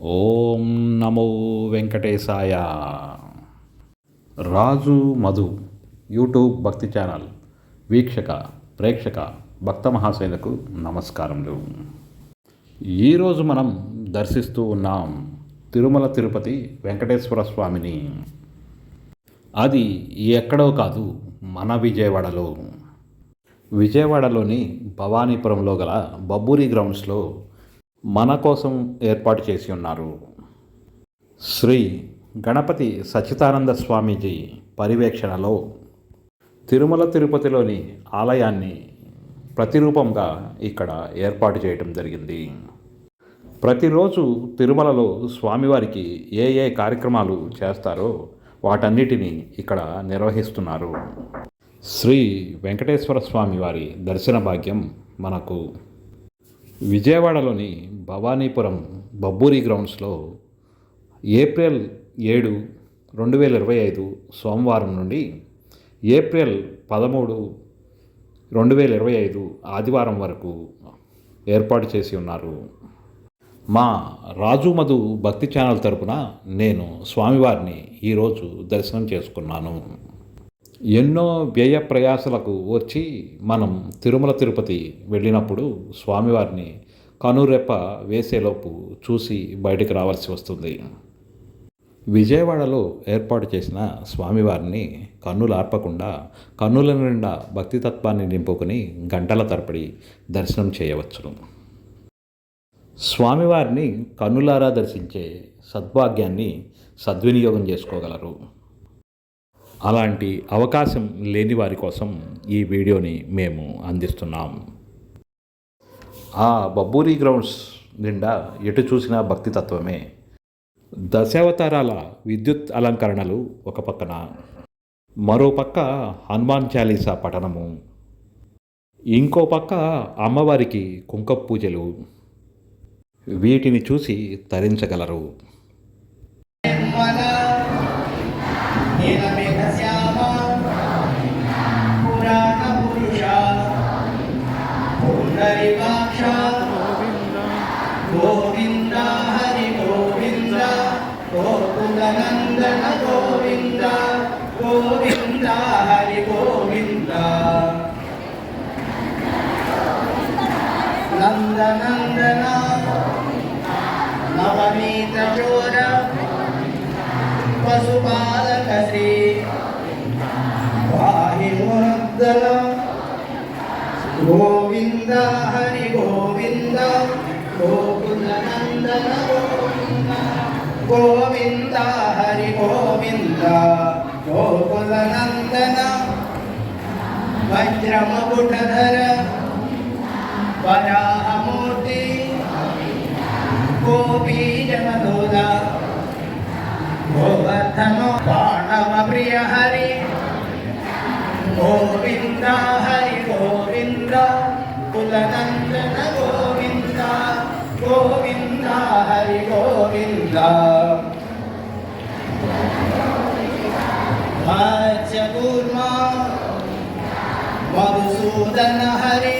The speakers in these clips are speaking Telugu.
ఓం నమో వెంకటేశాయ. రాజు మధు యూట్యూబ్ భక్తి ఛానల్ వీక్షక ప్రేక్షక భక్త మహాశైలకు నమస్కారములు. ఈరోజు మనం దర్శిస్తూ ఉన్నాం తిరుమల తిరుపతి వెంకటేశ్వర స్వామిని. అది ఎక్కడో కాదు, మన విజయవాడలో. విజయవాడలోని భవానీపురంలో గల బబ్బూరి గ్రౌండ్స్లో మన కోసం ఏర్పాటు చేసి ఉన్నారు. శ్రీ గణపతి సచ్చిదానంద స్వామీజీ పర్యవేక్షణలో తిరుమల తిరుపతిలోని ఆలయాన్ని ప్రతిరూపంగా ఇక్కడ ఏర్పాటు చేయడం జరిగింది. ప్రతిరోజు తిరుమలలో స్వామివారికి ఏ ఏ కార్యక్రమాలు చేస్తారో వాటన్నిటినీ ఇక్కడ నిర్వహిస్తున్నారు. శ్రీ వెంకటేశ్వర స్వామి వారి దర్శన భాగ్యం మనకు విజయవాడలోని భవానీపురం బబ్బూరి గ్రౌండ్స్లో ఏప్రిల్ 7, 2025 సోమవారం నుండి ఏప్రిల్ 13, 2025 ఆదివారం వరకు ఏర్పాటు చేసి ఉన్నారు. మా రాజు మధు భక్తి ఛానల్ తరపున నేను స్వామివారిని ఈరోజు దర్శనం చేసుకున్నాను. ఎన్నో వ్యయ ప్రయాసలకు వచ్చి మనం తిరుమల తిరుపతి వెళ్ళినప్పుడు స్వామివారిని కనురెప్ప వేసేలోపు చూసి బయటికి రావాల్సి వస్తుంది. విజయవాడలో ఏర్పాటు చేసిన స్వామివారిని కన్నులార్పకుండా కన్నుల నిండా భక్తితత్వాన్ని నింపుకొని గంటల తరబడి దర్శనం చేయవచ్చును. స్వామివారిని కన్నులారా దర్శించే సద్భాగ్యాన్ని సద్వినియోగం చేసుకోగలరు. అలాంటి అవకాశం లేని వారి కోసం ఈ వీడియోని మేము అందిస్తున్నాం. ఆ బబ్బూరి గ్రౌండ్స్ నిండా ఎటు చూసినా భక్తి తత్వమే. దశావతారాల విద్యుత్ అలంకరణలు ఒక పక్కన, మరో పక్క హనుమాన్ చాలీసా పఠనము, ఇంకో పక్క అమ్మవారికి కుంకుమ పూజలు. వీటిని చూసి తరించగలరు. గోవింద హరి గోవింద గోకులనందన గోవింద గోవింద హరి గోవింద నందనందన నవనీత చోర పశుపాలక శ్రీ వాహి మురద్దల గోవింద హరి గోవింద గోకులనందన గోవింద గోవింద హరి గోవింద గోకులనందన వజ్రమకుటధర వరాహమూర్తి గోపీజనదోద గోవర్ధనో బాణవ ప్రియ హరి గోవింద హరి గోవింద కులనందన గోవింద గోవింద హరి గోవింద మత్స్యకూర్మ మధుసూదన హరి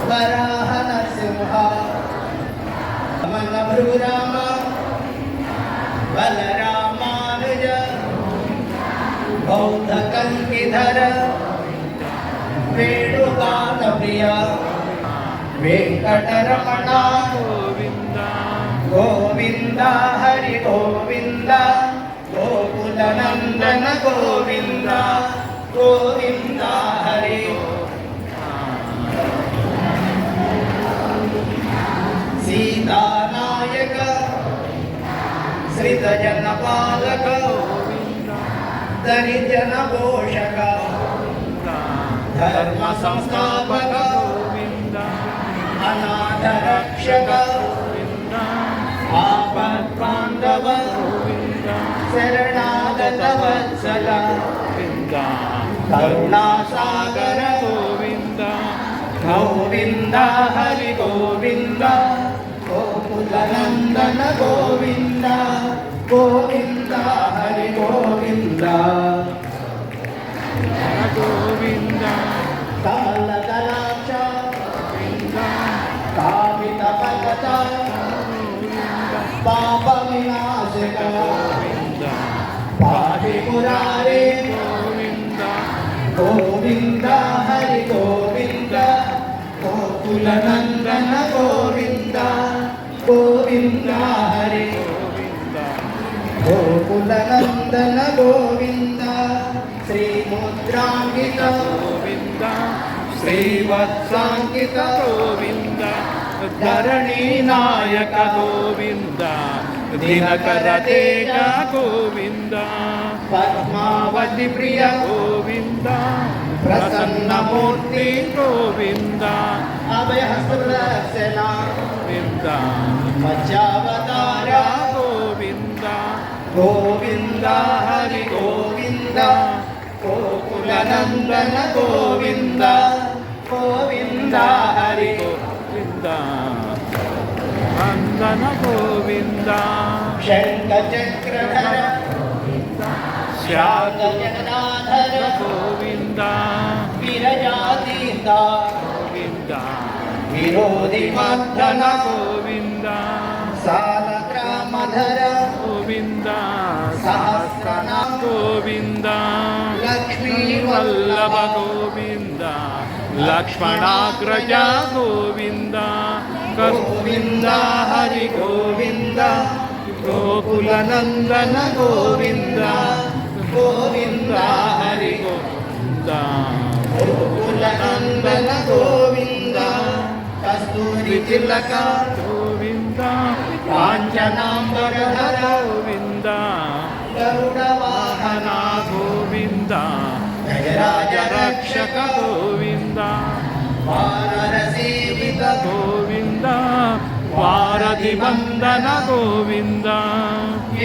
వరాహ నరసింహ మన భృగురామ బలరామానుజ బౌద్ధ కల్కిధర వేణుగాన ప్రియ వెంకటరమణ గోవింద గోవింద హరి గోవింద గోకులనందన గోవింద గోవింద హరి సీతానాయక శ్రీతజన పాలక దరిజన పోషక ధర్మ సంస్థాపక అనాథ రక్షక ఆపద్బాంధవ శరణాగత వత్సల కరుణాసాగర గోవింద గోవింద హరి గోవింద గోకులనందన గోవింద గోవింద హరి గోవింద గోవింద కాలకలాక్ష కామిత పలక పాప వినాశక గోవింద పాహి మురారే గోవింద గోవింద హరి గోవింద గోకుల నందన గోవింద గోవింద హరి గోవింద గోకుల నందన గోవింద శ్రీముద్రాంకిత గోవింద శ్రీవత్సాంకిత గోవింద ధరణి నాయక గోవింద దినకర తేజ గోవింద పద్మావతి ప్రియ గోవింద ప్రసన్నమూర్తి గోవింద అభయహస్తదర్శన గోవింద మధ్యావతార గోవింద గోవింద హరి గోవింద గోకుల నందన గోవింద గోవింద హరి గోవింద వందన గోవింద శంఖ చక్రధర శాంతజగదాధర గోవింద విరజాతీత గోవింద విరోధి మర్దన గోవింద సాలగ్రామధర గోవింద సహస్రనామ గోవింద లక్ష్మీ వల్లభ వల్లభ గోవింద లక్ష్మణాగ్రజ గోవింద గోవింద హరి గోవింద గోకుల నందన గోవింద గోవింద హరి గోవింద గోకుల నందన గోవింద కస్తూరి తిలక గోవింద కాంచనాంబరధర గోవింద గరుడ వాహన గోవింద గజరాజ రక్షక గోవింద వానర సేవిత గోవింద వారధి వందన గోవింద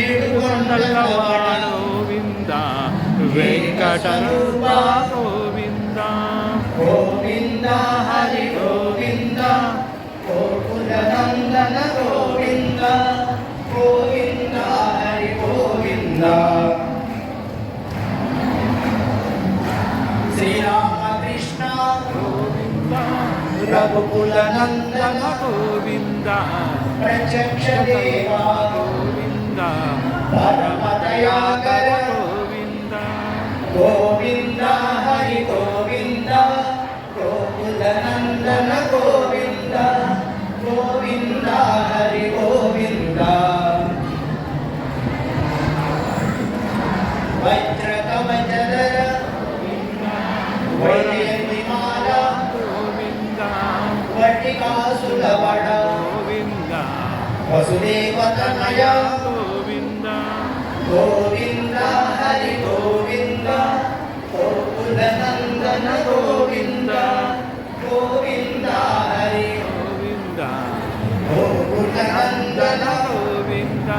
ఏడుకొండలవాడ గోవింద వెంకటరూప గోవింద గోవింద హరి గోవింద గోకుల నందన గోవింద గోవింద హరి గోవింద శ్రీరామకృష్ణ గోవింద రఘుకుల నందన గోవింద ప్రత్యక్ష దేవా గోవింద పరమ దయాకర గోవింద గోవింద హరి గోవింద గోకుల నందన గోవింద గోవింద హరి గోవింద వజ్ర కవచధర వైజయంతిమాల గోవింద వటికాసుల వడ గోవింద వసుదేవతనయ గోవింద గోవింద హరి గోవింద గోకుల నందన గోవింద గోవింద హరి గోవింద గోకుల నందన గోవింద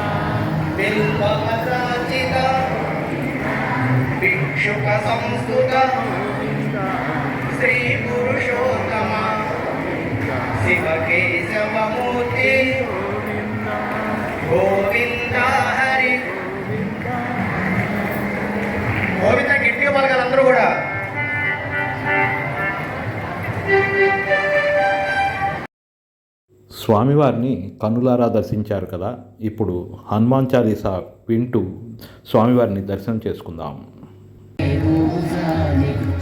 బిల్వపత్రాచిత భిక్షుక సంస్థుత గోవింద శ్రీ పురుషోత్తమ శివకేశవమూర్తి గోవింద గోవింద హరి గోవింద గోవింద గట్టిగా పలకాలి అందరూ కూడా స్వామివారిని కన్నులారా దర్శించారు కదా ఇప్పుడు హనుమాన్ చాలీసా వింటూ స్వామివారిని దర్శనం చేసుకుందాం.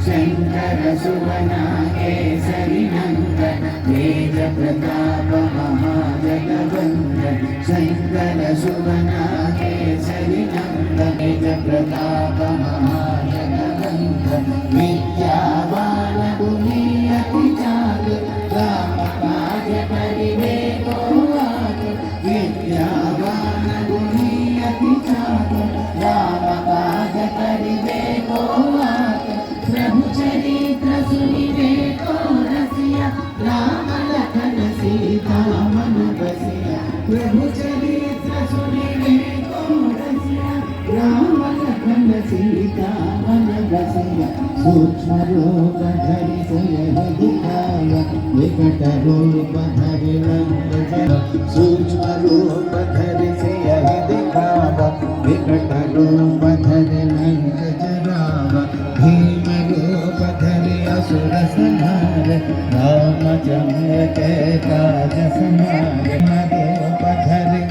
शङ्कर सुवना केसरि नन्दन तेज प्रताप महाजगवन्दन शङ्कर सुवना केसरि नन्दन तेज प्रताप महाजगवन्दन विद्यावान गुणी अति चातुर राम काज परिवेको आतुर विद्यावान गुणी अति चातुर राम काज परिवेको आतुर प्रभु चरित्र सुनिवे को रसिया राम लखन सीता मन बसिया प्रभु चरित्र सुनिवे को रसिया राम लखन सीता मन बसिया सूक्ष्म रूप धरि सियहि दिखावा विकट रूप धरि लंक जरा सूक्ष्म रूप धरि सियहि दिखावा विकट रूप धरि लंक जरावा भीम रूप धरि असुर संहार रामचंद्र के काज समार रूप धरि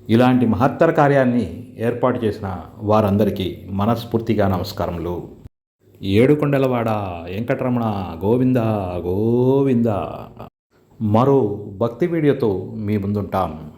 ఇలాంటి మహత్తర కార్యాన్ని ఏర్పాటు చేసిన వారందరికీ మనస్ఫూర్తిగా నమస్కారములు. ఏడుకొండలవాడ వెంకటరమణ గోవింద గోవింద. మరో భక్తి వీడియోతో మీ ముందుంటాం.